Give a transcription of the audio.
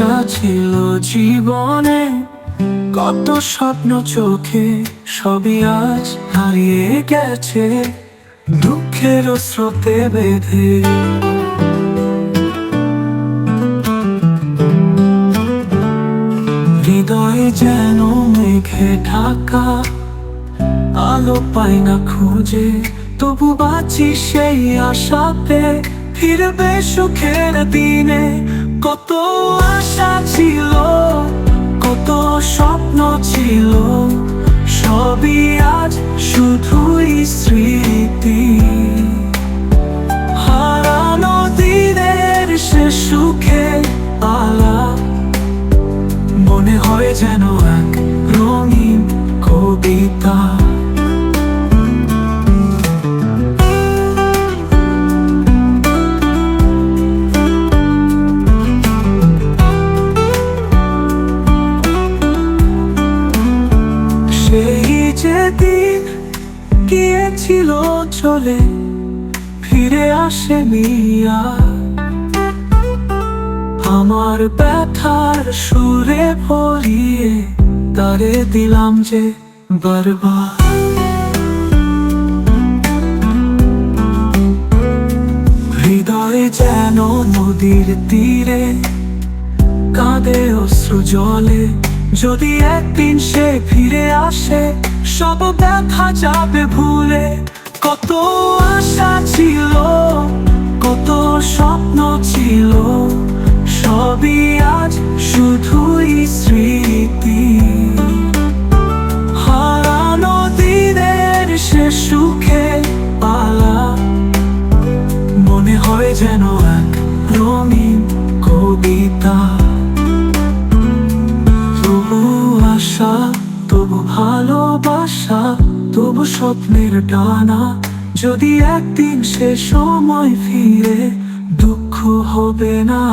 আশা ছিল জীবনে, কত স্বপ্ন চোখে, সবই আজ হারিয়ে গেছে দুঃখের স্রোতে বেঁধে। হৃদয়ে যেন মেঘে ঢাকা, আলো পাই না খুঁজে, তবু বাঁচি সেই আশাতে ফিরবে সুখের দিনে। কত আশা ছিল, কত স্বপ্ন ছিল, সবই আজ শুধুই স্মৃতি। হারানো দিনের সে সুখের আলাপ মনে হয় যেন এক রঙিন কবিতা। সেই যেদিন গিয়েছিল চলে, ফিরে আসেনি আর। আমার ব্যথার সুরে ভরিয়ে তারে দিলাম যে বারবার। হৃদয়ে যেন নদীর তীরে কাঁদে অশ্রু জলে, যদি একদিন সে ফিরে আসে সব ব্যথা যাবে ভুলে। কত আশা ছিল, কত স্বপ্ন ছিল, সবই আজ শুধুই স্মৃতি। হারানো দিনের সে সুখের আলাপ মনে হয় যেন এক রঙিন কবিতা। তবু আশা, তবু ভালোবাসা, তবু স্বপ্নের ডানা, যদি একদিন সে সময় ফিরে দুঃখ হবে না।